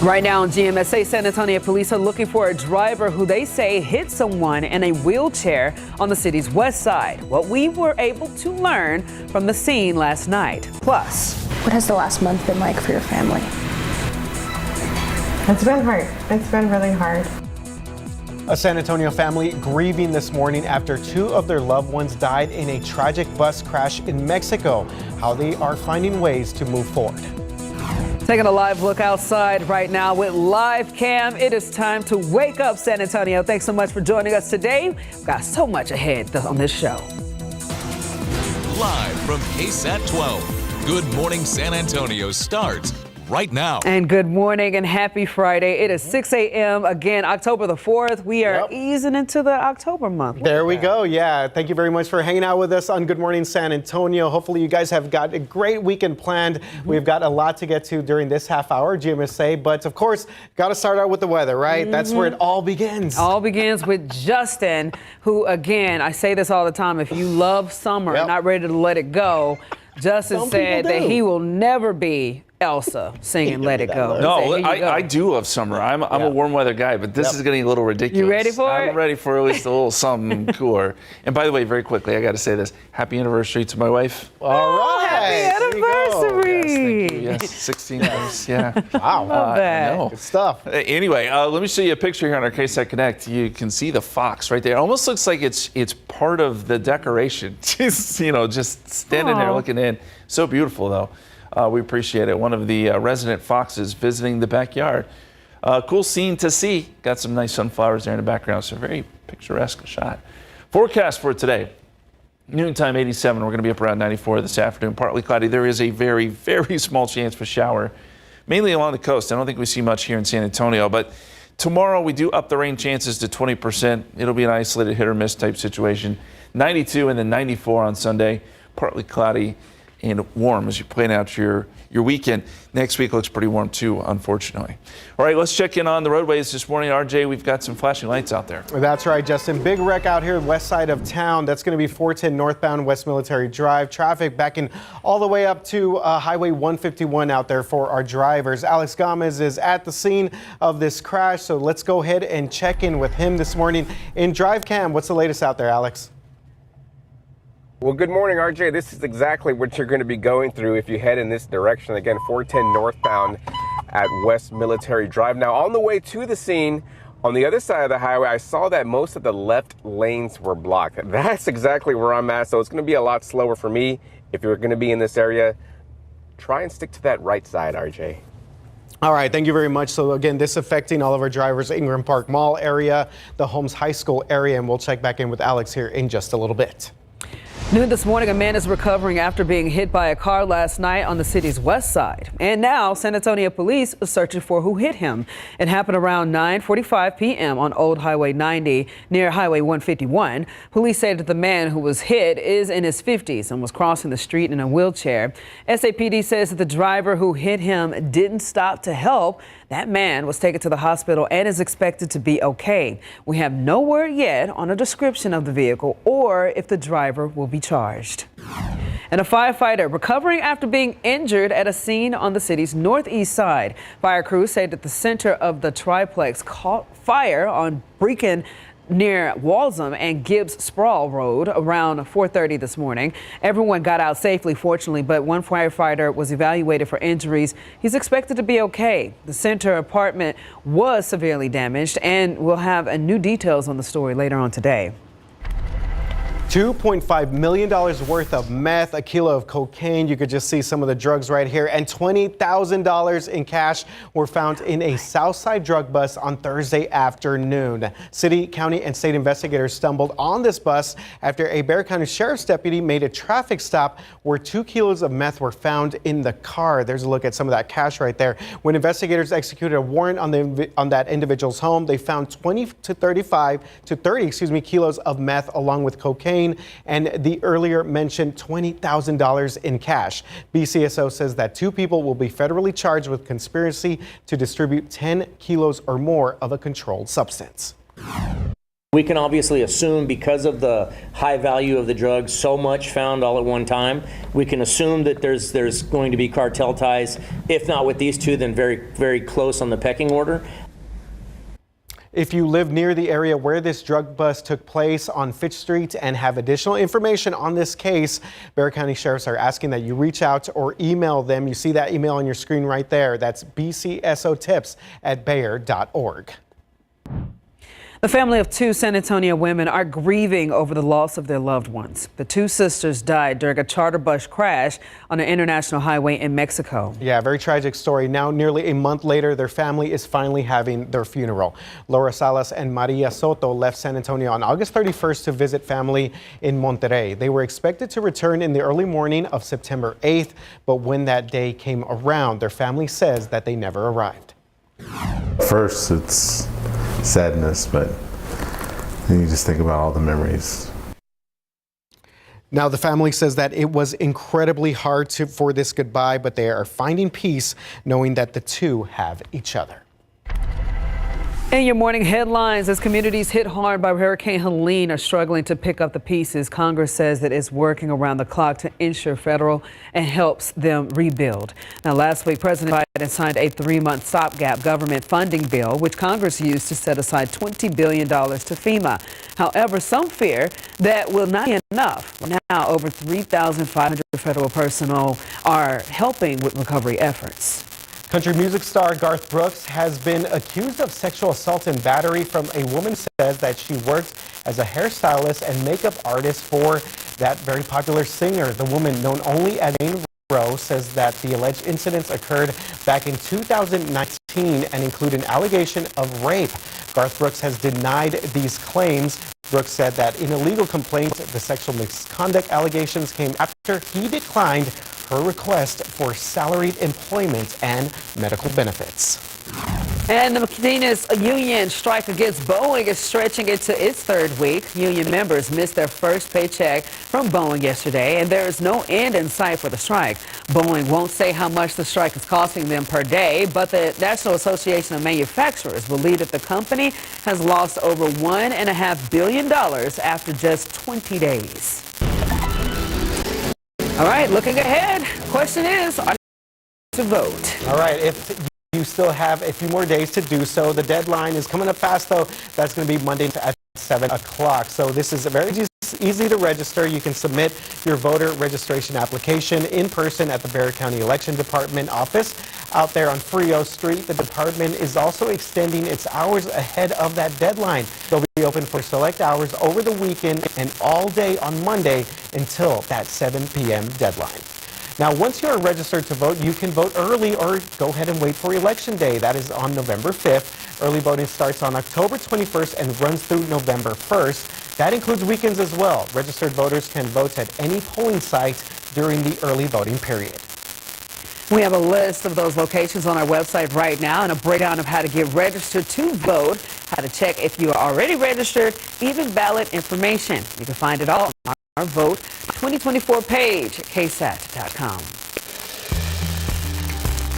Right now, GMSA San Antonio police are looking for a driver who they say hit someone in a wheelchair on the city's west side. What we were able to learn from the scene last night. Plus, what has the last month been like for your family? It's been hard. It's been really hard. A San Antonio family grieving this morning after two of their loved ones died in a tragic bus crash in Mexico. How they are finding ways to move forward. Taking a live look outside right now with Live Cam. It is time to wake up, San Antonio. Thanks so much for joining us today. We've got so much ahead on this show. Live from KSAT 12, Good Morning San Antonio starts right now. And good morning and happy Friday. It is 6 a.m. again, October the 4th. We are easing into the October month. There we go. Yeah. Thank you very much for hanging out with us on Good Morning San Antonio. Hopefully you guys have got a great weekend planned. We've got a lot to get to during this half hour, GMSA. But of course, got to start out with the weather, right? That's where it all begins. All begins with Justin, who, again, I say this all the time. If you love summer and not ready to let it go, Justin said that he will never be Elsa singing Let It Go. No, I do love summer. I'm a warm weather guy, but this is getting a little ridiculous. You ready for it? I'm ready for at least a little something cooler. And by the way, very quickly, I got to say this. Happy anniversary to my wife. All right. Happy anniversary. Yes, thank you. Yes, 16 years. Yeah. Wow. Love that. I know. Good stuff. Anyway, let me show you a picture here on our KSAT Connect. You can see the fox right there. It almost looks like it's part of the decoration. Just, just standing there looking in. So beautiful, though. We appreciate it. One of the resident foxes visiting the backyard. Cool scene to see. Got some nice sunflowers there in the background. So very picturesque shot. Forecast for today. Noontime 87. We're going to be up around 94 this afternoon. Partly cloudy. There is a very, very small chance for shower, mainly along the coast. I don't think we see much here in San Antonio. But tomorrow we do up the rain chances to 20%. It'll be an isolated hit or miss type situation. 92 and then 94 on Sunday. Partly cloudy and warm as you plan out your weekend. Next week looks pretty warm too, unfortunately. All right, let's check in on the roadways this morning. RJ, we've got some flashing lights out there. That's right, Justin. Big wreck out here west side of town. That's going to be 410 northbound West Military Drive. Traffic backing all the way up to Highway 151 out there for our drivers. Alex Gomez is at the scene of this crash, so let's go ahead and check in with him this morning in Drive Cam. What's the latest out there, Alex? Well, good morning, RJ. This is exactly what you're going to be going through if you head in this direction. Again, 410 northbound at West Military Drive. Now, on the way to the scene, on the other side of the highway, I saw that most of the left lanes were blocked. That's exactly where I'm at, so it's going to be a lot slower for me. If you're going to be in this area, try and stick to that right side, RJ. All right, thank you very much. So again, this affecting all of our drivers, Ingram Park Mall area, the Holmes High School area, and we'll check back in with Alex here in just a little bit. Noon this morning, a man is recovering after being hit by a car last night on the city's west side. And now San Antonio police are searching for who hit him. It happened around 9:45 p.m. on Old Highway 90 near Highway 151. Police say that the man who was hit is in his 50s and was crossing the street in a wheelchair. SAPD says that the driver who hit him didn't stop to help. That man was taken to the hospital and is expected to be okay. We have no word yet on a description of the vehicle or if the driver will be charged. And a firefighter recovering after being injured at a scene on the city's northeast side. Fire crews say that the center of the triplex caught fire on Brecken near Walsham and Gibbs Sprawl Road around 4:30 this morning. Everyone got out safely, fortunately, but one firefighter was evaluated for injuries. He's expected to be okay. The center apartment was severely damaged, and we'll have new details on the story later on today. $2.5 million worth of meth, a kilo of cocaine. You could just see some of the drugs right here, and $20,000 in cash were found in a Southside drug bus on Thursday afternoon. City, county, and state investigators stumbled on this bus after a Bexar County Sheriff's deputy made a traffic stop where 2 kilos of meth were found in the car. There's a look at some of that cash right there. When investigators executed a warrant on that individual's home, they found 30 kilos of meth along with cocaine and the earlier mentioned $20,000 in cash. BCSO says that 2 people will be federally charged with conspiracy to distribute 10 kilos or more of a controlled substance. We can obviously assume, because of the high value of the drug, so much found all at one time, we can assume that there's going to be cartel ties, if not with these two, then very, very close on the pecking order. If you live near the area where this drug bust took place on Fitch Street and have additional information on this case, Bexar County Sheriffs are asking that you reach out or email them. You see that email on your screen right there. That's bcsotips@bayer.org. The family of two San Antonio women are grieving over the loss of their loved ones. The two sisters died during a charter bus crash on an international highway in Mexico. Yeah, very tragic story. Now, nearly a month later, their family is finally having their funeral. Laura Salas and Maria Soto left San Antonio on August 31st to visit family in Monterrey. They were expected to return in the early morning of September 8th, but when that day came around, their family says that they never arrived. First, it's sadness, but then you just think about all the memories. Now, the family says that it was incredibly hard for this goodbye, but they are finding peace knowing that the two have each other. In your morning headlines, as communities hit hard by Hurricane Helene are struggling to pick up the pieces, Congress says that it's working around the clock to ensure federal and helps them rebuild. Now, last week, President Biden signed a 3-month stopgap government funding bill, which Congress used to set aside $20 billion to FEMA. However, some fear that will not be enough. Now, over 3,500 federal personnel are helping with recovery efforts. Country music star Garth Brooks has been accused of sexual assault and battery from a woman says that she worked as a hairstylist and makeup artist for that very popular singer. The woman, known only as Jane Roe, says that the alleged incidents occurred back in 2019 and include an allegation of rape. Garth Brooks has denied these claims. Brooks said that in a legal complaint, the sexual misconduct allegations came after he declined her request for salaried employment and medical benefits. And the McNena's union strike against Boeing is stretching into its 3rd week. Union members missed their first paycheck from Boeing yesterday, and there is no end in sight for the strike. Boeing won't say how much the strike is costing them per day, but the National Association of Manufacturers believe that the company has lost over $1.5 billion after just 20 days. All right, looking ahead, question is, are you to vote? All right, if you still have a few more days to do so. The deadline is coming up fast, though. That's going to be Monday at 7 o'clock. So this is very easy to register. You can submit your voter registration application in person at the Bexar County Election Department office out there on Frio Street. The department is also extending its hours ahead of that deadline. They'll be open for select hours over the weekend and all day on Monday until that 7 p.m. deadline. Now, once you are registered to vote, you can vote early or go ahead and wait for Election Day. That is on November 5th. Early voting starts on October 21st and runs through November 1st. That includes weekends as well. Registered voters can vote at any polling site during the early voting period. We have a list of those locations on our website right now and a breakdown of how to get registered to vote, how to check if you are already registered, even ballot information. You can find it all on our Vote 2024 page at KSAT.com.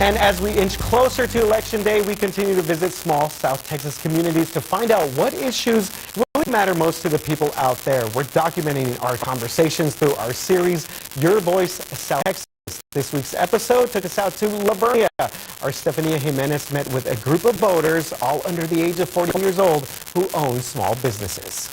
And as we inch closer to Election Day, we continue to visit small South Texas communities to find out what issues really matter most to the people out there. We're documenting our conversations through our series, Your Voice, South Texas. This week's episode took us out to La Vernia. Our Stefania Jimenez met with a group of voters, all under the age of 40 years old, who own small businesses.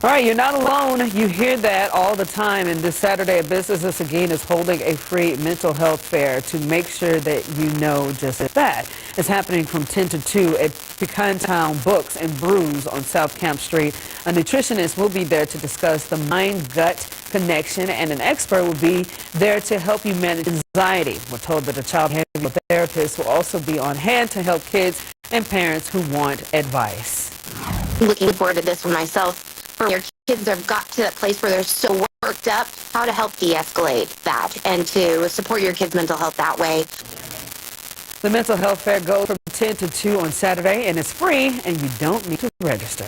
All right, you're not alone. You hear that all the time. And this Saturday, Business Again is holding a free mental health fair to make sure that you know just that. It's happening from 10 to 2 at Pecan Town Books and Brews on South Camp Street. A nutritionist will be there to discuss the mind-gut connection, and an expert will be there to help you manage anxiety. We're told that a child behavioral therapist will also be on hand to help kids and parents who want advice. Looking forward to this for myself. Your kids have got to that place where they're so worked up, how to help de-escalate that and to support your kids' mental health that way. The mental health fair goes from 10 to 2 on Saturday, and it's free, and you don't need to register.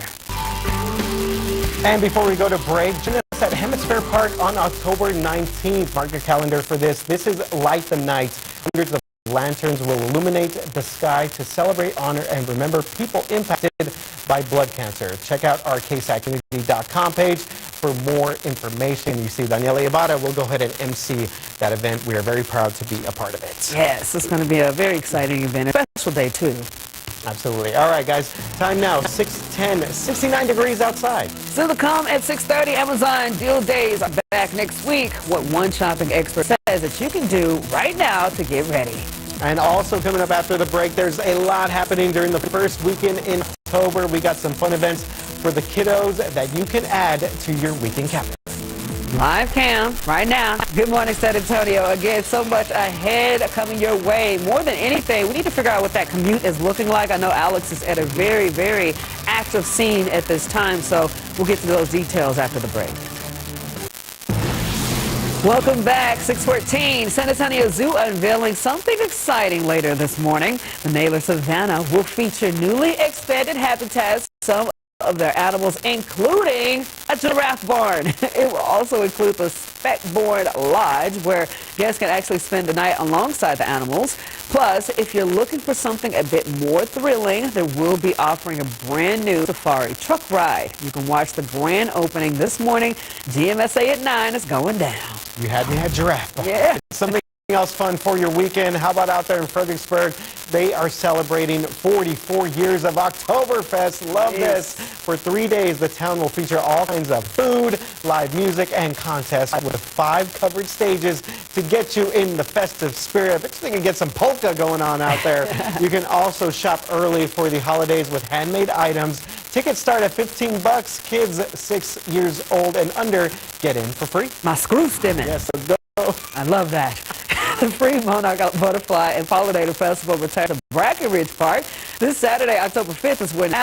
And before we go to break, join us at Hemisphere Park on October 19th. Mark your calendar for this. This is Light the Night. Hundreds of lanterns will illuminate the sky to celebrate, honor, and remember people impacted by blood cancer. Check out our KSATcommunity.com page for more information. You see, Daniela Ibarra will go ahead and MC that event. We are very proud to be a part of it. Yes, it's going to be a very exciting event. A special day, too. Absolutely. All right, guys. Time now, 6:10, 69 degrees outside. Still to come at 6:30, Amazon Deal Days are back next week. What one shopping expert says that you can do right now to get ready. And also coming up after the break, there's a lot happening during the first weekend in October. We got some fun events for the kiddos that you can add to your weekend calendar. Live cam right now. Good morning, San Antonio. Again, so much ahead coming your way. More than anything, we need to figure out what that commute is looking like. I know Alex is at a very, very active scene at this time, so we'll get to those details after the break. Welcome back, 6:14. San Antonio Zoo unveiling something exciting later this morning. The Naylor Savannah will feature newly expanded habitats, some of their animals, including a giraffe barn. It will also include the Speckboard Lodge, where guests can actually spend the night alongside the animals. Plus, if you're looking for something a bit more thrilling, they will be offering a brand new safari truck ride. You can watch the grand opening this morning. GMSA at 9 is going down. You had me at giraffe. Yeah. Something else fun for your weekend. How about out there in Fredericksburg? They are celebrating 44 years of Oktoberfest. Love this. For 3 days, the town will feature all kinds of food, live music, and contests with 5 covered stages to get you in the festive spirit. I bet you can get some polka going on out there. You can also shop early for the holidays with handmade items. Tickets start at $15. Kids 6 years old and under get in for free. My screw stimming. Yes, so go. I love that. The Free Monarch Butterfly and Pollinator Festival returns to Brackenridge Park. This Saturday, October 5th, is when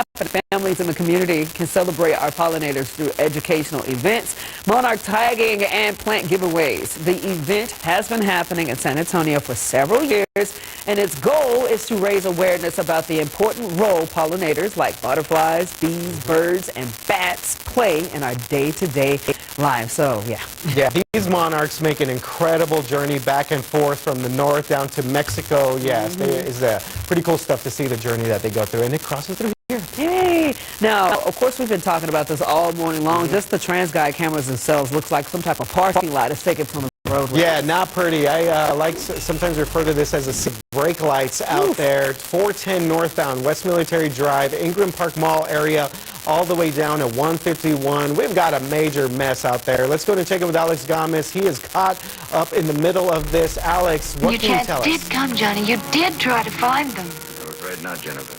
families in the community can celebrate our pollinators through educational events, monarch tagging, and plant giveaways. The event has been happening in San Antonio for several years, and its goal is to raise awareness about the important role pollinators like butterflies, bees, birds, and bats play in our day-to-day lives. So, yeah, these monarchs make an incredible journey back and forth from the north down to Mexico. Yes, it's pretty cool stuff to see the journey that they go through, and it crosses through here. Yay! Now, of course, we've been talking about this all morning long. Just the TransGuide cameras themselves looks like some type of parking lot is taken from the road. Yeah, not pretty. I like sometimes refer to this as a brake lights out there. 410 northbound, West Military Drive, Ingram Park Mall area, all the way down to 151. We've got a major mess out there. Let's go and check in with Alex Gomez. He is caught up in the middle of this. Alex, what can you tell us? You did come, Johnny. You did try to find them. I'm afraid not, Jennifer.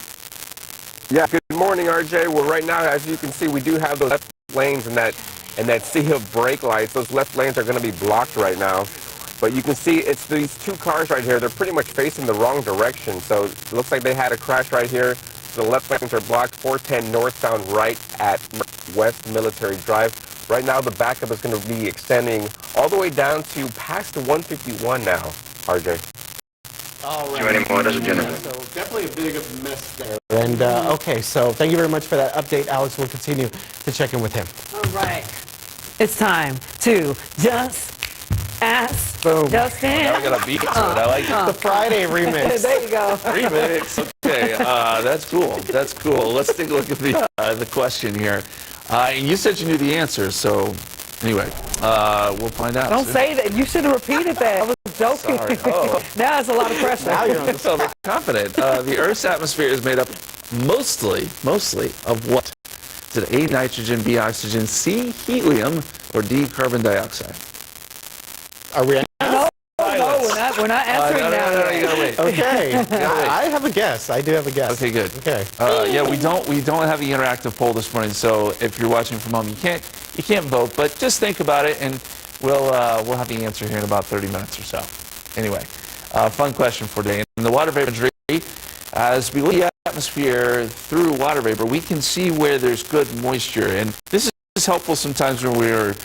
Yeah, good morning, RJ. Well, right now, as you can see, we do have those left lanes and that sea of brake lights. Those left lanes are going to be blocked right now. But you can see it's these 2 cars right here. They're pretty much facing the wrong direction. So it looks like they had a crash right here. The left lanes are blocked, 410 northbound right at West Military Drive. Right now, the backup is going to be extending all the way down to past the 151 now, RJ. All right. Too many more, doesn't Jennifer? So definitely a big mess there. And okay, so thank you very much for that update, Alex. We'll continue to check in with him. All right. It's time to just ask. Boom. Justin. Now we got a beat to it. I like it. The Friday remix. There you go. Remix. Okay, that's cool. That's cool. Let's take a look at the question here. And you said you knew the answer, so anyway, we'll find out. Don't say that. You should have repeated that. I was joking. Sorry. Oh. Now it's a lot of pressure. Now you're on the So they're confident. The Earth's atmosphere is made up mostly of what? Is it A, nitrogen, B, oxygen, C, helium, or D, carbon dioxide? Are we? No, we're not answering now. No, you gotta wait. Okay. I have a guess. I do have a guess. Okay, good. Okay. Yeah, we don't have the interactive poll this morning, so if you're watching from home, you can't vote, but just think about it, and we'll have the answer here in about 30 minutes or so. Anyway, fun question for today. In the water vapor tree, as we look at the atmosphere through water vapor, we can see where there's good moisture, and this is helpful sometimes when we're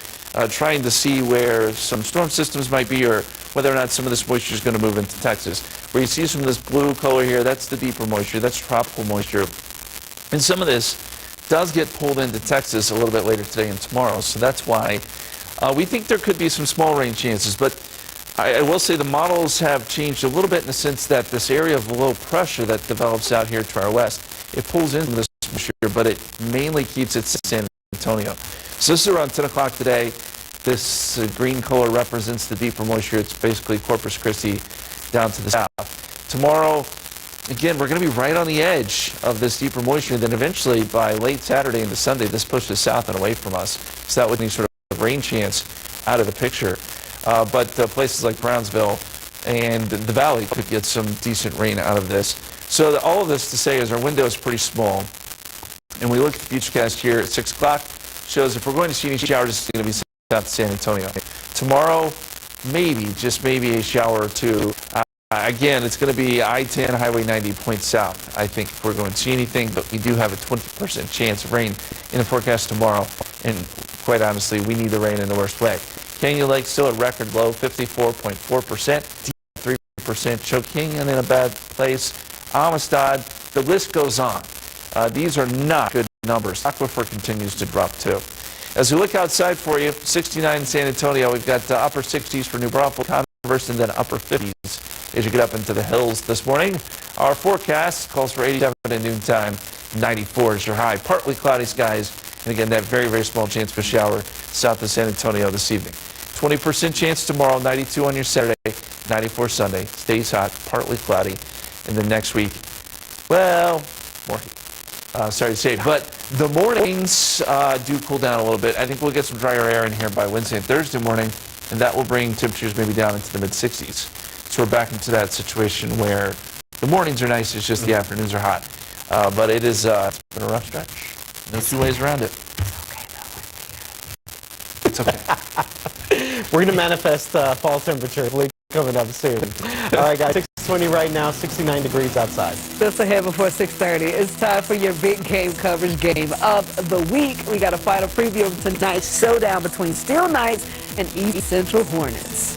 trying to see where some storm systems might be, or whether or not some of this moisture is going to move into Texas. Where you see some of this blue color here, that's the deeper moisture, that's tropical moisture. And some of this does get pulled into Texas a little bit later today and tomorrow, so that's why we think there could be some small rain chances. But I will say the models have changed a little bit in the sense that this area of low pressure that develops out here to our west, it pulls into this atmosphere, but it mainly keeps it San Antonio. So this is around 10 o'clock today. This green color represents the deeper moisture. It's basically Corpus Christi down to the south. Tomorrow, again, we're going to be right on the edge of this deeper moisture. Then eventually, by late Saturday into Sunday, this pushes south and away from us. So that would be sort of rain chance out of the picture. But places like Brownsville and the valley could get some decent rain out of this. So all of this to say is our window is pretty small. And we look at the futurecast here at 6 o'clock. Shows if we're going to see any showers, it's going to be south to San Antonio. Tomorrow, maybe, just maybe a shower or two. Again, it's going to be I-10, Highway 90 points south, I think, if we're going to see anything. But we do have a 20% chance of rain in the forecast tomorrow. And quite honestly, we need the rain in the worst way. Canyon Lake still at record low, 54.4%. 3%. Choking in a bad place. Amistad, the list goes on. These are not good numbers. Aquifer continues to drop too. As we look outside for you, 69 in San Antonio. We've got upper 60s for New Braunfels, Converse, and then upper 50s as you get up into the hills this morning. Our forecast calls for 87 at noontime. 94 is your high. Partly cloudy skies. And again, that very, very small chance of a shower south of San Antonio this evening. 20% chance tomorrow, 92 on your Saturday, 94 Sunday. Stays hot, partly cloudy. And then next week, well, more heat. Sorry to say, but the mornings do cool down a little bit. I think we'll get some drier air in here by Wednesday and Thursday morning, and that will bring temperatures maybe down into the mid-60s. So we're back into that situation where the mornings are nice, it's just the afternoons are hot. But it's been a rough stretch. No two ways around it. It's okay. We're going to manifest fall temperature coming up soon. All right, guys, 6:20 right now, 69 degrees outside. Just ahead before 6:30, it's time for your big game coverage game of the week. We got a final preview of tonight's showdown between Steel Knights and East Central Hornets.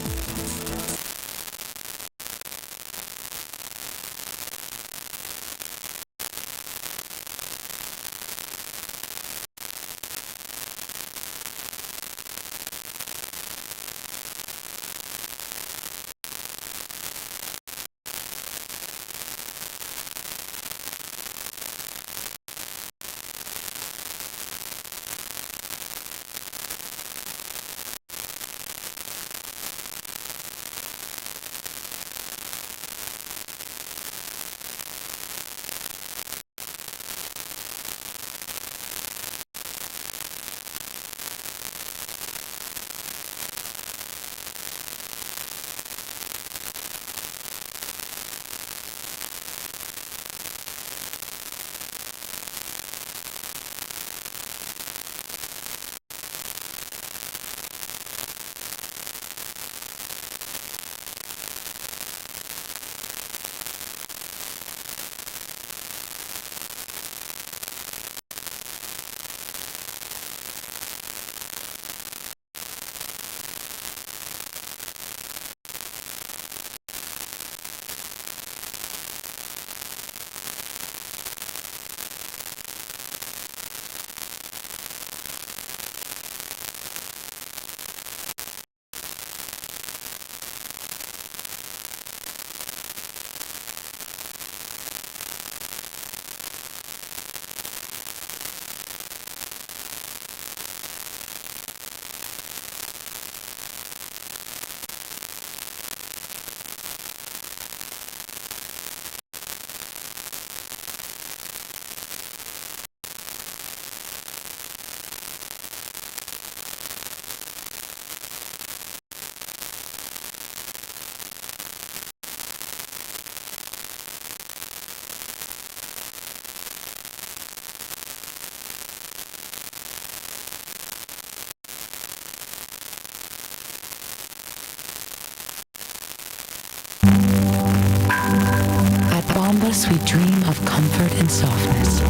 Bombas, we dream of comfort and softness.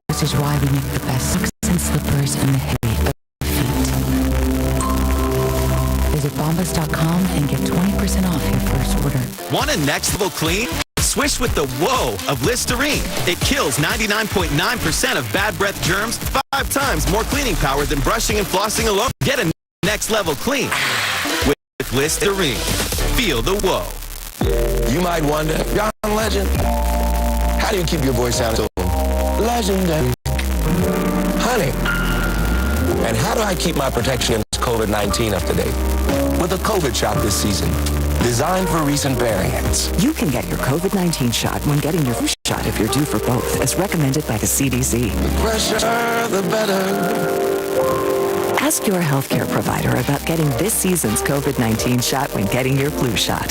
This is why we make the best socks and slippers in the heavy of feet. Visit bombas.com and get 20% off your first order. Want a next level clean? Swish with the whoa of Listerine. It kills 99.9% of bad breath germs, 5 times more cleaning power than brushing and flossing alone. Get a next level clean with Listerine. Feel the whoa. You might wonder, John Legend, how do you keep your voice sounding so legendary? Honey, and how do I keep my protection against COVID-19 up to date? With a COVID shot this season, designed for recent variants. You can get your COVID-19 shot when getting your flu shot if you're due for both, as recommended by the CDC. The fresher, the better. Ask your healthcare provider about getting this season's COVID-19 shot when getting your flu shot.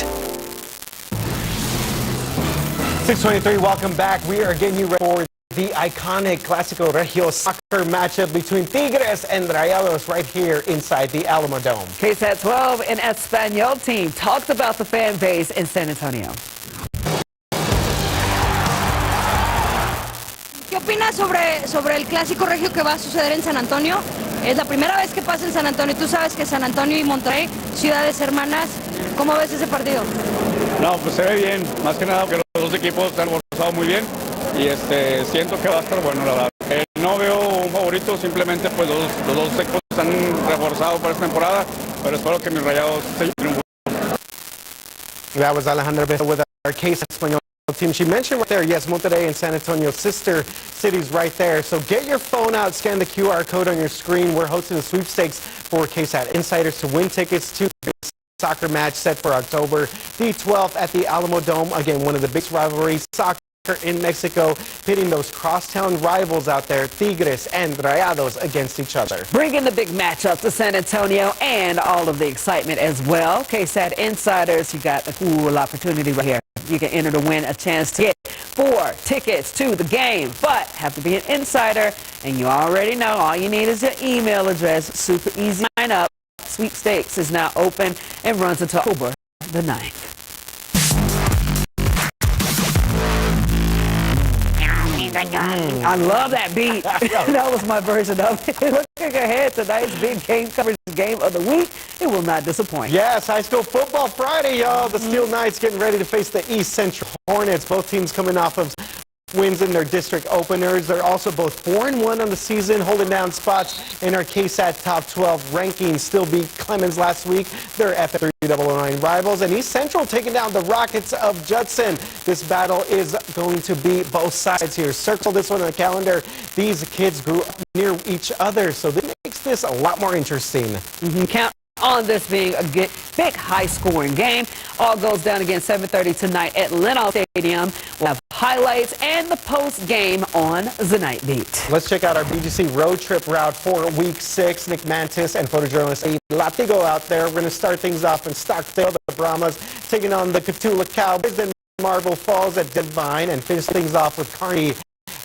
6:23, welcome back. We are getting you ready for the iconic Clásico Regio soccer matchup between Tigres and Rayados right here inside the Alamo Dome. KSAT 12 and Espanol team talked about the fan base in San Antonio. ¿Qué opinas sobre el Clásico Regio que va a suceder en San Antonio? Es la primera vez que pasa en San Antonio. Tú sabes que San Antonio y Monterrey, ciudades hermanas. ¿Cómo ves ese partido? No, pues se ve bien. Más que nada que los dos equipos se han reforzado muy bien y siento que va a estar bueno, la verdad. No veo un favorito, simplemente pues los dos equipos están reforzados para esta temporada, pero espero que mis Rayados se triunfen. That was Alejandra Beza with our KSAT Espanol team. She mentioned right there, yes, Monterrey and San Antonio, sister cities right there. So get your phone out, scan the QR code on your screen. We're hosting a sweepstakes for KSAT insiders to win tickets to the soccer match set for October the 12th at the Alamo Dome. Again, one of the biggest rivalries, soccer in Mexico, pitting those crosstown rivals out there, Tigres and Rayados, against each other. Bringing the big matchup to San Antonio and all of the excitement as well. KSAT insiders, you got a cool opportunity right here. You can enter to win a chance to get 4 tickets to the game, but have to be an insider, and you already know all you need is your email address. Super easy to sign up. Sweepstakes is now open and runs until October the 9th. I love that beat. That was my version of it. Looking ahead to tonight's big game coverage game of the week. It will not disappoint. Yes, high school football Friday, y'all. The Steel Knights getting ready to face the East Central Hornets. Both teams coming off of wins in their district openers. They're also both 4-1 on the season, holding down spots in our KSAT Top 12 rankings. Still beat Clemens last week. They're F3009 rivals. And East Central taking down the Rockets of Judson. This battle is going to be both sides here. Circle this one on the calendar. These kids grew up near each other, so this makes this a lot more interesting. Count on this being a big high-scoring game. All goes down again 7:30 tonight at Leno Stadium. We'll have highlights and the post-game on the Night Beat. Let's check out our BGC road trip route for Week 6. Nick Mantis and photojournalist Eddie Latigo out there. We're going to start things off in Stockdale. The Brahmas taking on the Cotulla Cowboys, then Marble Falls at Divine, and finish things off with Kearney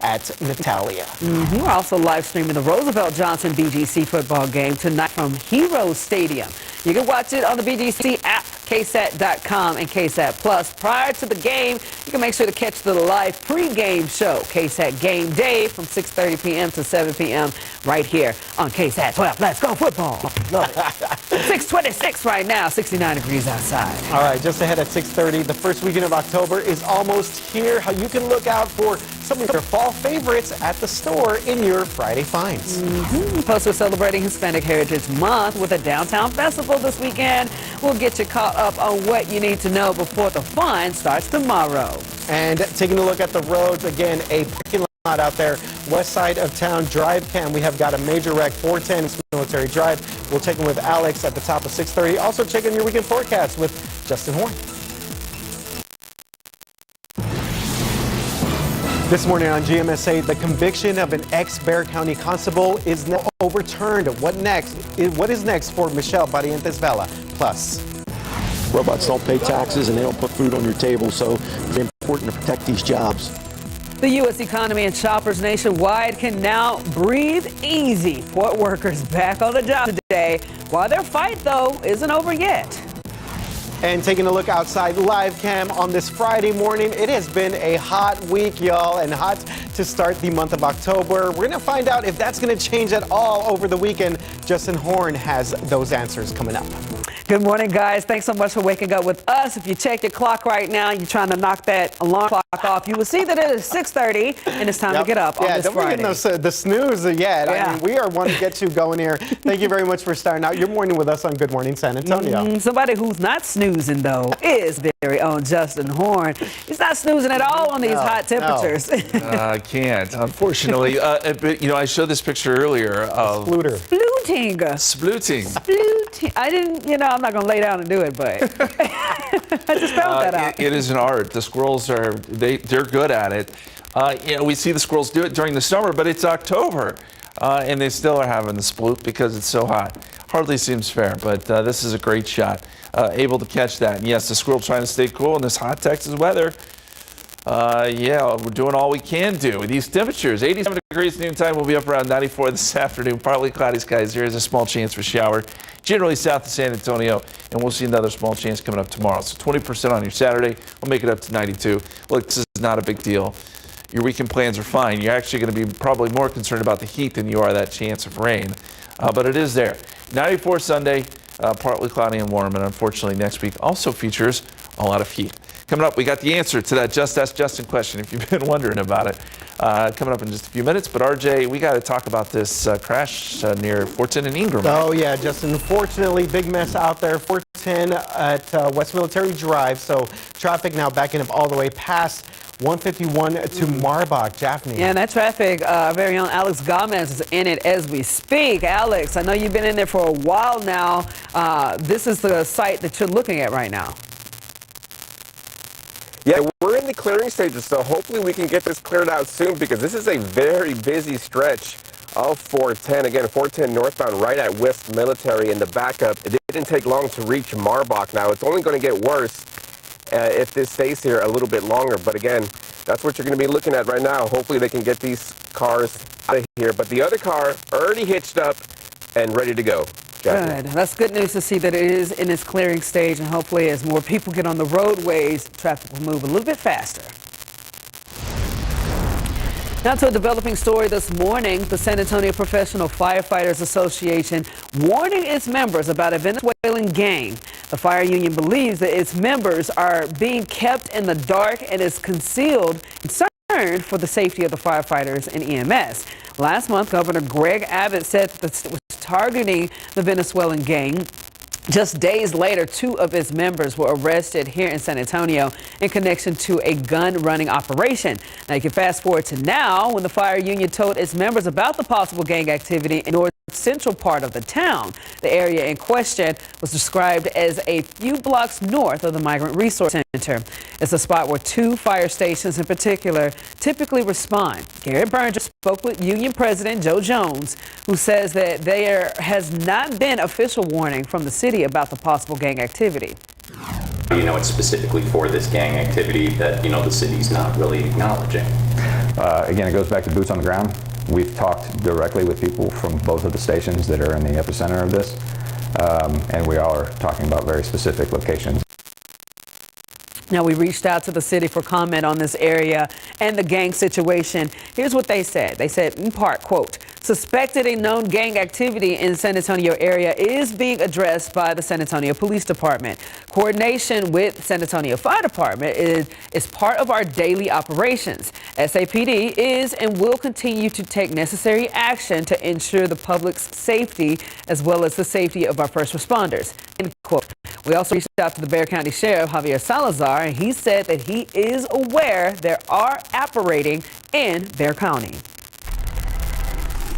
at Natalia. We're also live streaming the Roosevelt Johnson BGC football game tonight from Heroes Stadium. You can watch it on the BGC app, KSAT.com and KSAT Plus. Prior to the game, you can make sure to catch the live pregame show, KSAT Game Day, from 6:30 p.m. to 7 p.m. right here on KSAT 12. Let's go football. Love it. 6:26 right now, 69 degrees outside. All right, just ahead at 6:30, the first weekend of October is almost here. How you can look out for some of your fall favorites at the store in your Friday finds. Plus, we're celebrating Hispanic Heritage Month with a downtown festival this weekend. We'll get you caught up on what you need to know before the fun starts tomorrow. And taking a look at the roads, again, a parking lot out there, west side of town, drive cam. We have got a major wreck, 410 Military Drive. We'll check in with Alex at the top of 6:30. Also check in your weekend forecast with Justin Horn. This morning on GMSA, the conviction of an ex-Bexar County constable is now overturned. What next? What is next for Michelle Barrientos Vela? Plus. Robots don't pay taxes and they don't put food on your table, so it's important to protect these jobs. The U.S. economy and shoppers nationwide can now breathe easy. Port workers back on the job today, while their fight, though, isn't over yet. And taking a look outside live cam on this Friday morning, it has been a hot week, y'all, and hot to start the month of October. We're going to find out if that's going to change at all over the weekend. Justin Horn has those answers coming up. Good morning, guys. Thanks so much for waking up with us. If you check your clock right now, you're trying to knock that alarm clock off. You will see that it is 6:30 and it's time to get up on this Friday. Don't forget the snooze yet. I mean, we are one to get you going here. Thank you very much for starting out your morning with us on Good Morning San Antonio. Somebody who's not snoozing, though, is very own Justin Horn. He's not snoozing at all on these hot temperatures. I can't, unfortunately. But, you know, I showed this picture earlier of Splooting. I didn't, you know, I'm not going to lay down and do it, but I just found that out. It is an art. The squirrels they're good at it. You know, we see the squirrels do it during the summer, but it's October, and they still are having the sploot because it's so hot. Hardly seems fair, but this is a great shot. Able to catch that. And yes, the squirrel trying to stay cool in this hot Texas weather. Yeah, we're doing all we can do. These temperatures, 87 degrees noontime, will be up around 94 this afternoon. Partly cloudy skies. There is a small chance for shower, generally south of San Antonio, and we'll see another small chance coming up tomorrow. So 20% on your Saturday. We'll make it up to 92. Look, this is not a big deal. Your weekend plans are fine. You're actually going to be probably more concerned about the heat than you are that chance of rain. But it is there. 94 Sunday, partly cloudy and warm, and unfortunately next week also features a lot of heat. Coming up, we got the answer to that Just Ask Justin question, if you've been wondering about it. Coming up in just a few minutes. But, RJ, we got to talk about this crash near 410 and Ingram. Oh, yeah, Justin. Unfortunately, big mess out there. 410 at West Military Drive. So traffic now backing up all the way past 151 to Marbach. Jaffney. Yeah, and that traffic, our very own Alex Gomez is in it as we speak. Alex, I know you've been in there for a while now. This is the site that you're looking at right now. Yeah, we're in the clearing stages, so hopefully we can get this cleared out soon because this is a very busy stretch of 410. Again, 410 northbound right at West Military in the backup. It didn't take long to reach Marbach. Now, it's only going to get worse if this stays here a little bit longer. But again, that's what you're going to be looking at right now. Hopefully they can get these cars out of here. But the other car already hitched up and ready to go. Good. That's good news to see that it is in its clearing stage, and hopefully as more people get on the roadways, traffic will move a little bit faster. Now to a developing story this morning. The San Antonio Professional Firefighters Association warning its members about a Venezuelan gang. The fire union believes that its members are being kept in the dark and is concerned for the safety of the firefighters and EMS. Last month, Governor Greg Abbott said that the state was targeting the Venezuelan gang. Just days later, 2 of its members were arrested here in San Antonio in connection to a gun-running operation. Now, you can fast forward to now when the fire union told its members about the possible gang activity in north central part of the town. The area in question was described as a few blocks north of the Migrant Resource Center. It's a spot where 2 fire stations in particular typically respond. Garrett Burns spoke with Union President Joe Jones, who says that there has not been official warning from the city about the possible gang activity. You know, it's specifically for this gang activity that, you know, the city's not really acknowledging. Again, it goes back to boots on the ground. We've talked directly with people from both of the stations that are in the epicenter of this, and we are talking about very specific locations. Now, we reached out to the city for comment on this area and the gang situation. Here's what they said. They said, in part, quote, suspected and known gang activity in San Antonio area is being addressed by the San Antonio Police Department. Coordination with San Antonio Fire Department is part of our daily operations. SAPD is and will continue to take necessary action to ensure the public's safety as well as the safety of our first responders, end quote. We also reached out to the Bexar County Sheriff, Javier Salazar, and he said that he is aware there are operating in Bexar County.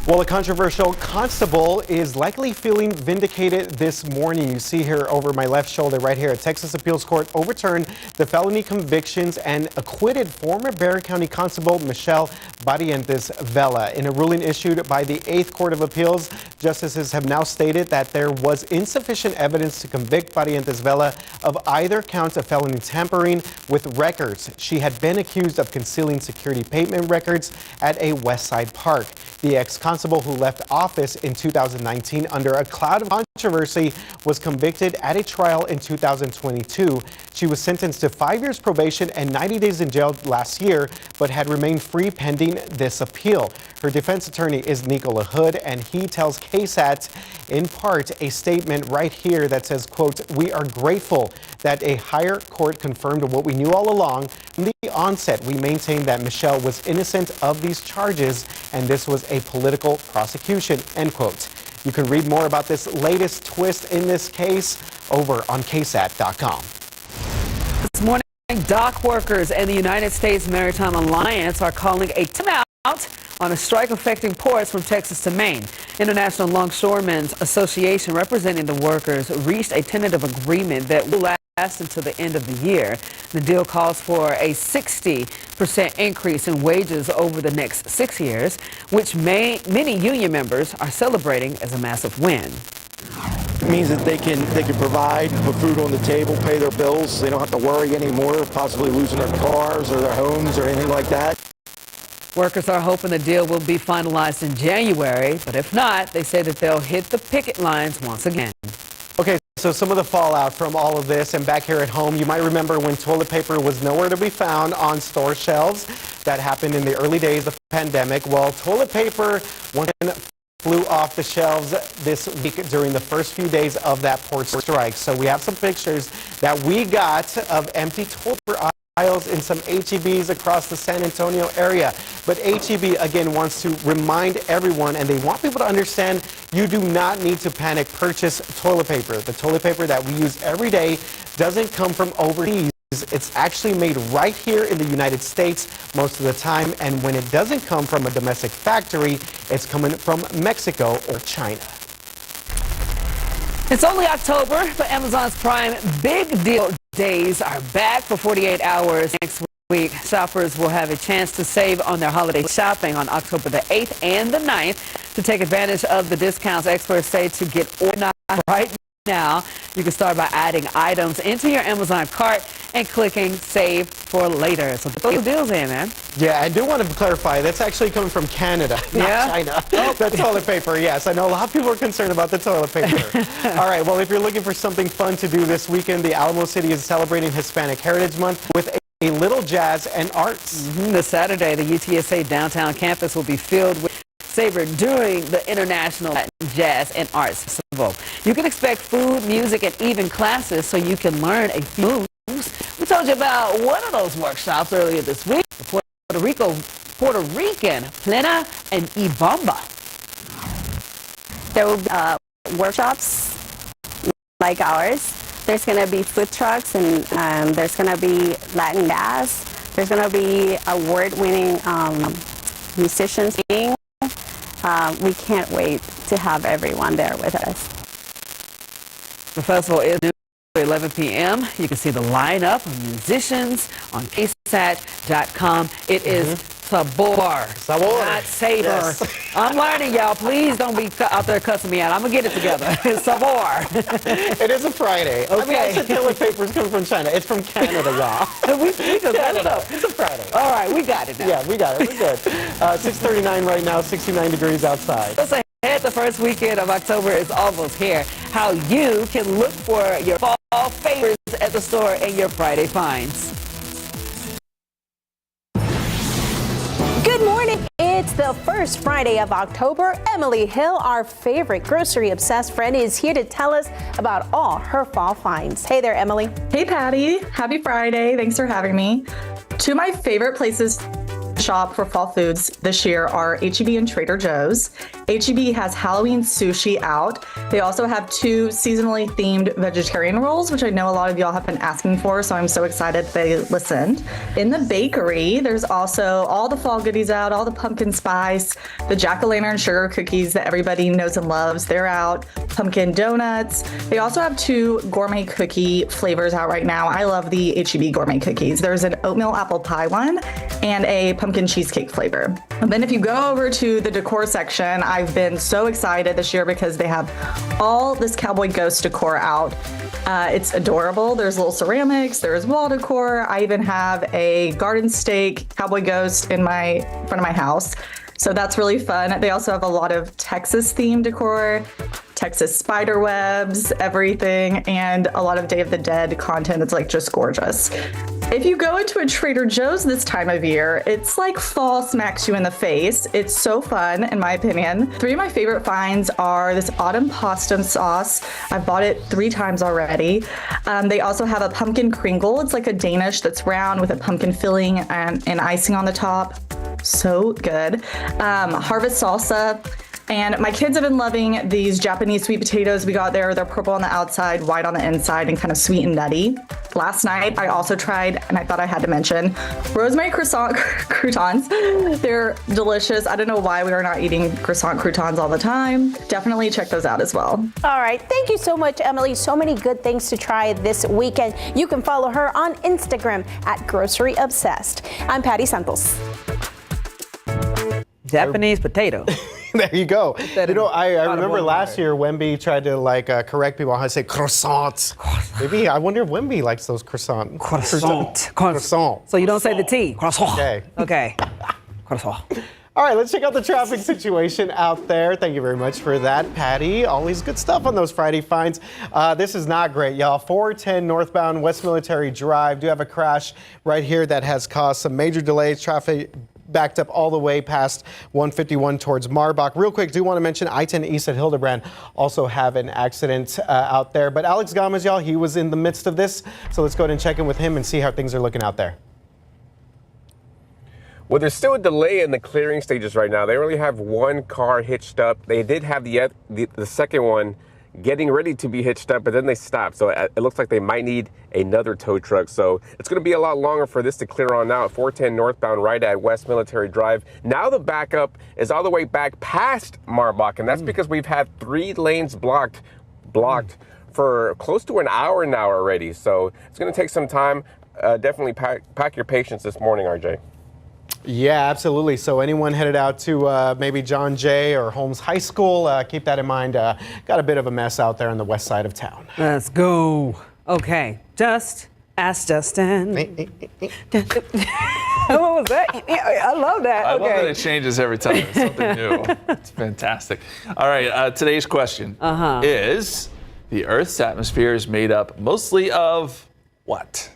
Well, a controversial constable is likely feeling vindicated this morning. You see here over my left shoulder right here, a Texas Appeals Court overturned the felony convictions and acquitted former Bexar County Constable Michelle Barrientos Vela. In a ruling issued by the 8th Court of Appeals, justices have now stated that there was insufficient evidence to convict Barrientos Vela of either count of felony tampering with records. She had been accused of concealing security payment records at a West Side park. The ex-constable who left office in 2019 under a cloud of controversy, was convicted at a trial in 2022. She was sentenced to 5 years probation and 90 days in jail last year, but had remained free pending this appeal. Her defense attorney is Nicola Hood, and he tells KSAT in part a statement right here that says, quote, "We are grateful that a higher court confirmed what we knew all along. From the onset, we maintained that Michelle was innocent of these charges, and this was a political prosecution," end quote. You can read more about this latest twist in this case over on KSAT.com. This morning, dock workers and the United States Maritime Alliance are calling a timeout on a strike affecting ports from Texas to Maine. International Longshoremen's Association representing the workers reached a tentative agreement that will last until the end of the year. The deal calls for a 60% increase in wages over the next 6 years, which many union members are celebrating as a massive win. It means that they can provide, put food on the table, pay their bills. They don't have to worry anymore of possibly losing their cars or their homes or anything like that. Workers are hoping the deal will be finalized in January, but if not, they say that they'll hit the picket lines once again. Okay, so some of the fallout from all of this, and back here at home, you might remember when toilet paper was nowhere to be found on store shelves. That happened in the early days of the pandemic. Well, toilet paper once again flew off the shelves this week during the first few days of that port strike. So we have some pictures that we got of empty toilet paper aisles in some HEBs across the San Antonio area. But HEB again wants to remind everyone, and they want people to understand, you do not need to panic. Purchase toilet paper. The toilet paper that we use every day doesn't come from overseas. It's actually made right here in the United States most of the time, and when it doesn't come from a domestic factory, it's coming from Mexico or China. It's only October, but Amazon's Prime Big Deal Days are back for 48 hours next week. Shoppers will have a chance to save on their holiday shopping on October the 8th and the 9th. To take advantage of the discounts, experts say to get organized right now, you can start by adding items into your Amazon cart and clicking Save for Later. So those deals in, man. Yeah, I do want to clarify, that's actually coming from Canada, not China. The toilet paper, yes. I know a lot of people are concerned about the toilet paper. All right, well, if you're looking for something fun to do this weekend, the Alamo City is celebrating Hispanic Heritage Month with a little jazz and arts. This Saturday, the UTSA downtown campus will be filled with savor during the International Jazz and Arts Festival. You can expect food, music, and even classes so you can learn a few moves. We told you about one of those workshops earlier this week. The Puerto Rican Plena and Ibamba. There will be workshops like ours. There's going to be food trucks, and there's going to be Latin jazz. There's going to be award-winning musicians singing. We can't wait to have everyone there with us. The festival is due at 11 p.m. You can see the lineup of musicians on KSAT.com. It is Sabor. Sabor. Not savor. Yes. I'm learning, y'all. Please don't be out there cussing me out. I'm going to get it together. Sabor. It is a Friday. Okay. I mean, I said toilet paper's coming from China. It's from Canada, y'all. we can Canada. It's a Friday. All right, we got it now. Yeah, we got it. We're good. 6:39 right now, 69 degrees outside. Let's say the first weekend of October is almost here. How you can look for your fall favorites at the store and your Friday finds. Good morning. It's the first Friday of October. Emily Hill, our favorite grocery-obsessed friend, is here to tell us about all her fall finds. Hey there, Emily. Hey, Patty. Happy Friday. Thanks for having me. Two of my favorite places to shop for fall foods this year are HEB and Trader Joe's. HEB has Halloween sushi out. They also have two seasonally themed vegetarian rolls, which I know a lot of y'all have been asking for, so I'm so excited they listened. In the bakery, there's also all the fall goodies out, all the pumpkin spice, the jack-o'-lantern sugar cookies that everybody knows and loves. They're out. Pumpkin donuts. They also have two gourmet cookie flavors out right now. I love the HEB gourmet cookies. There's an oatmeal apple pie one and a pumpkin cheesecake flavor. And then if you go over to the decor section, I've been so excited this year because they have all this cowboy ghost decor out. It's adorable. There's little ceramics, there's wall decor. I even have a garden stake cowboy ghost in my front of my house. So that's really fun. They also have a lot of Texas themed decor. Texas spider webs, everything, and a lot of Day of the Dead content that's like just gorgeous. If you go into a Trader Joe's this time of year, it's like fall smacks you in the face. It's so fun, in my opinion. 3 of my favorite finds are this autumn pasta sauce. I've bought it 3 times already. They also have a pumpkin kringle. It's like a Danish that's round with a pumpkin filling and icing on the top. So good. Harvest salsa. And my kids have been loving these Japanese sweet potatoes we got there. They're purple on the outside, white on the inside, and kind of sweet and nutty. Last night, I also tried, and I thought I had to mention, rosemary croissant croutons. They're delicious. I don't know why we are not eating croissant croutons all the time. Definitely check those out as well. All right. Thank you so much, Emily. So many good things to try this weekend. You can follow her on Instagram at Grocery Obsessed. I'm Patty Santos. Japanese potato. There you go. You know, I remember last year Wemby tried to correct people on how to say croissants. Maybe I wonder if Wemby likes those croissant. Croissant. So you don't say the T. Croissant. Okay. Okay. Croissant. All right, let's check out the traffic situation out there. Thank you very much for that, Patty. Always good stuff on those Friday finds. This is not great, y'all. 410 northbound West Military Drive. Do have a crash right here that has caused some major delays. Traffic backed up all the way past 151 towards Marbach. Real quick, do want to mention I-10 East at Hildebrand also have an accident out there. But Alex Gomez, y'all, he was in the midst of this. So let's go ahead and check in with him and see how things are looking out there. Well, there's still a delay in the clearing stages right now. They only have 1 car hitched up. They did have the second one getting ready to be hitched up, but then they stopped. So it looks like they might need another tow truck. So it's going to be a lot longer for this to clear on out. 410 northbound right at West Military Drive. Now the backup is all the way back past Marbach, and that's because we've had 3 lanes blocked for close to an hour now already. So it's going to take some time. Definitely pack your patience this morning, RJ. Yeah, absolutely. So anyone headed out to maybe John Jay or Holmes High School, keep that in mind. Got a bit of a mess out there on the west side of town. Let's go. Okay, just ask Justin. What was that? I love that. I love that it changes every time. It's something new. It's fantastic. All right, today's question is, the Earth's atmosphere is made up mostly of what?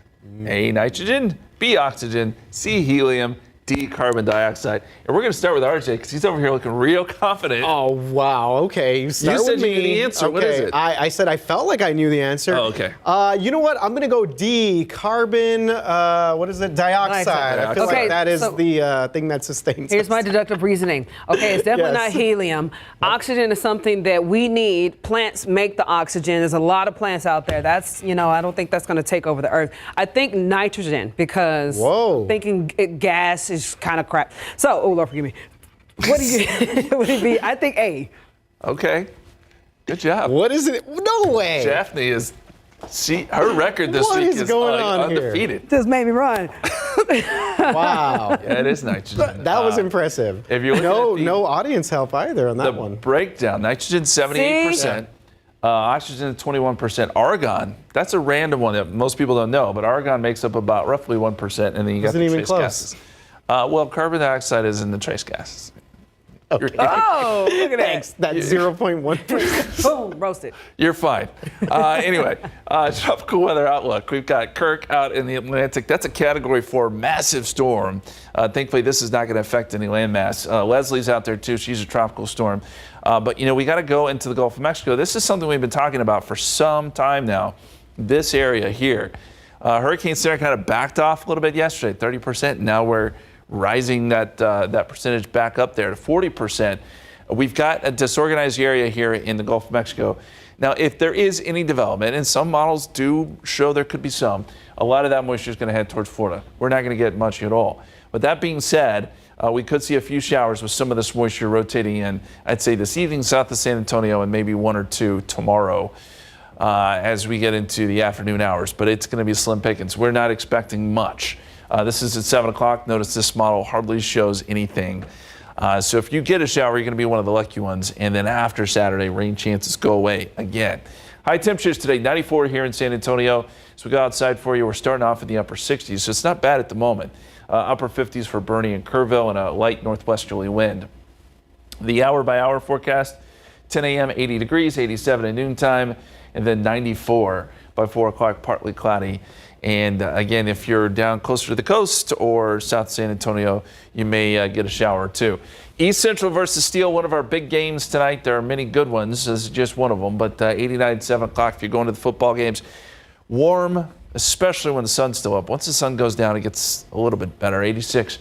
A, nitrogen, B, oxygen, C, helium, D, carbon dioxide. And we're going to start with RJ because he's over here looking real confident. Oh, wow. Okay. You said with you knew the answer. Okay. What is it? I said I felt like I knew the answer. Oh, okay. You know what? I'm going to go D, carbon, what is it? Dioxide. I feel like that is the thing that sustains Here's us. my deductive reasoning. Okay, it's definitely not helium. Oxygen is something that we need. Plants make the oxygen. There's a lot of plants out there. That's, I don't think that's going to take over the Earth. I think nitrogen because thinking gas is kind of crap. So, oh Lord, forgive me. What do you? Would it be? I think A. Okay, good job. What is it? No way. Daphne is. Her record this week is going on undefeated. Here? Just made me run. Wow. Yeah, it is nitrogen. That was impressive. If you're no audience help either on that one. Breakdown: nitrogen 78%, oxygen 21%, argon. That's a random one that most people don't know, but argon makes up about roughly 1%, and then you got the trace gases. Well, carbon dioxide is in the trace gases. Okay. Oh, look at that. Thanks. That's 0.1%. Boom, roasted. You're fine. Anyway, tropical weather outlook. We've got Kirk out in the Atlantic. That's a Category 4 massive storm. Thankfully, this is not going to affect any landmass. Leslie's out there, too. She's a tropical storm. But, we got to go into the Gulf of Mexico. This is something we've been talking about for some time now, this area here. Hurricane Sarah kind of backed off a little bit yesterday, 30%. Now we're rising that percentage back up there to 40%. We've got a disorganized area here in the Gulf of Mexico. Now, if there is any development, and some models do show there could be some, a lot of that moisture is going to head towards Florida. We're not going to get much at all. But that being said, we could see a few showers with some of this moisture rotating in, I'd say this evening south of San Antonio and maybe 1 or 2 tomorrow as we get into the afternoon hours. But it's going to be slim pickings. We're not expecting much. This is at 7 o'clock. Notice this model hardly shows anything. So if you get a shower, you're going to be one of the lucky ones. And then after Saturday, rain chances go away again. High temperatures today, 94 here in San Antonio. So we go outside for you. We're starting off in the upper 60s. So it's not bad at the moment. Upper 50s for Bernie and Kerrville and a light northwesterly wind. The hour-by-hour forecast, 10 a.m., 80 degrees, 87 at noontime, and then 94 by 4 o'clock, partly cloudy. And again, if you're down closer to the coast or South San Antonio, you may get a shower or two. East Central versus Steele, one of our big games tonight. There are many good ones. This is just one of them. But 89, 7 o'clock if you're going to the football games. Warm, especially when the sun's still up. Once the sun goes down, it gets a little bit better. 86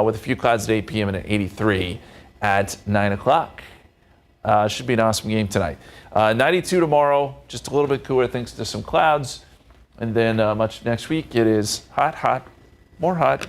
with a few clouds at 8 p.m. and at 83 at 9 o'clock. Should be an awesome game tonight. 92 tomorrow, just a little bit cooler thanks to some clouds. And then much next week, it is hot, hot, more hot,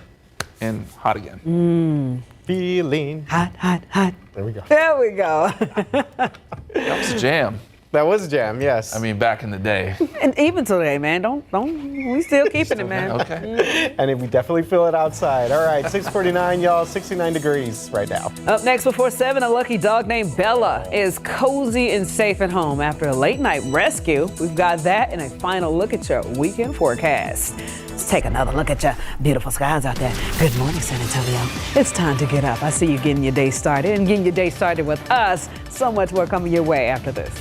and hot again. Feeling hot, hot, hot. There we go. There we go. That was a jam. That was a jam, yes. I mean, back in the day. And even today, man, we still keeping it, man. Okay. And we definitely feel it outside. All right, 6:49, y'all, 69 degrees right now. Up next before 7, a lucky dog named Bella is cozy and safe at home after a late night rescue. We've got that and a final look at your weekend forecast. Let's take another look at your beautiful skies out there. Good morning, San Antonio. It's time to get up. I see you getting your day started and getting your day started with us. So much more coming your way after this.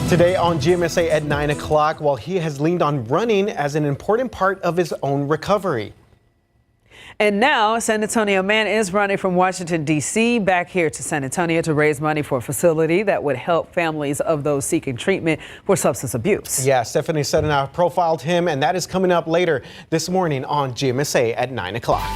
Today on GMSA at 9 o'clock, while he has leaned on running as an important part of his own recovery. And now, a San Antonio man is running from Washington, D.C. back here to San Antonio to raise money for a facility that would help families of those seeking treatment for substance abuse. Yeah, Stephanie Sedana profiled him, and that is coming up later this morning on GMSA at 9 o'clock.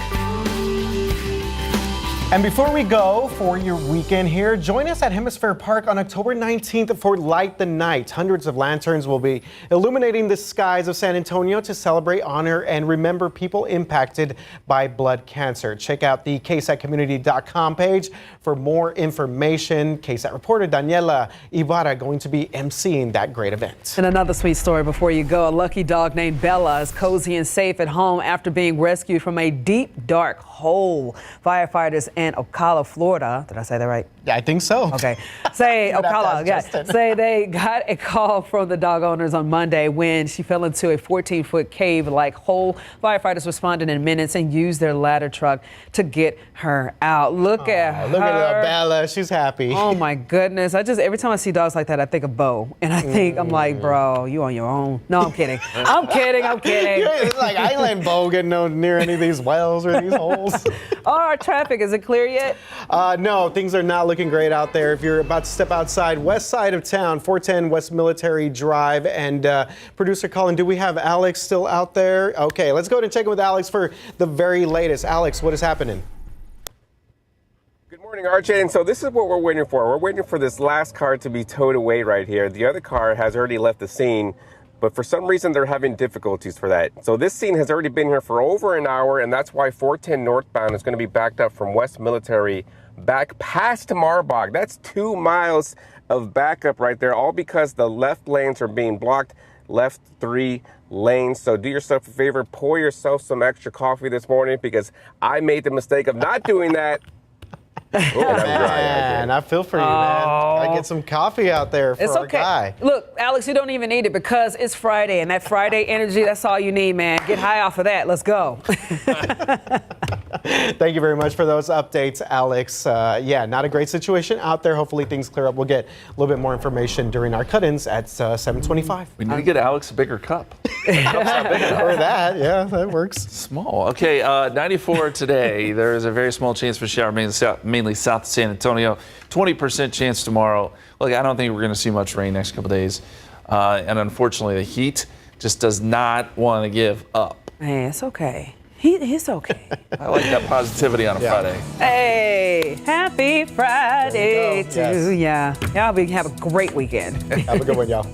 And before we go for your weekend here, join us at Hemisphere Park on October 19th for Light the Night. Hundreds of lanterns will be illuminating the skies of San Antonio to celebrate, honor, and remember people impacted by blood cancer. Check out the KSATcommunity.com page for more information. KSAT reporter Daniela Ibarra going to be emceeing that great event. And another sweet story before you go. A lucky dog named Bella is cozy and safe at home after being rescued from a deep, dark hole. Firefighters in Ocala, Florida. Did I say that right? Yeah, I think so. Okay. Say Ocala, yeah. Say they got a call from the dog owners on Monday when she fell into a 14-foot cave-like hole. Firefighters responded in minutes and used their ladder truck to get her out. Look at her. Look at Bella. She's happy. Oh my goodness. Every time I see dogs like that, I think of Bo. And I think, I'm like, bro, you on your own. No, I'm kidding. I'm kidding. It's like, I ain't letting Bo get near any of these wells or these holes. Our traffic, is it clear yet? No, things are not looking great out there. If you're about to step outside, west side of town, 410 West Military Drive. And producer Colin, do we have Alex still out there? Okay, let's go ahead and check in with Alex for the very latest. Alex, what is happening? Good morning, RJ. And so this is what we're waiting for. We're waiting for this last car to be towed away right here. The other car has already left the scene, but for some reason they're having difficulties for that. So this scene has already been here for over an hour, and that's why 410 northbound is going to be backed up from West Military back past Marbach. That's 2 miles of backup right there, all because the left lanes are being blocked, left 3 lanes. So do yourself a favor, pour yourself some extra coffee this morning, because I made the mistake of not doing that. Man, I feel for you, man. I get some coffee out there for our guy. Look, Alex, you don't even need it because it's Friday, and that Friday energy, that's all you need, man. Get high off of that. Let's go. Thank you very much for those updates, Alex. Yeah, not a great situation out there. Hopefully things clear up. We'll get a little bit more information during our cut-ins at 7:25. We need to get Alex a bigger cup. Or that, yeah, that works. Small. Okay, 94 today. There is a very small chance for shower, mainly south of San Antonio. 20% chance tomorrow. Look, I don't think we're going to see much rain next couple days. And unfortunately, the heat just does not want to give up. Man, it's okay. He's okay. I like that positivity on a Friday. Hey, happy Friday to ya. Y'all have a great weekend. Have a good one, y'all.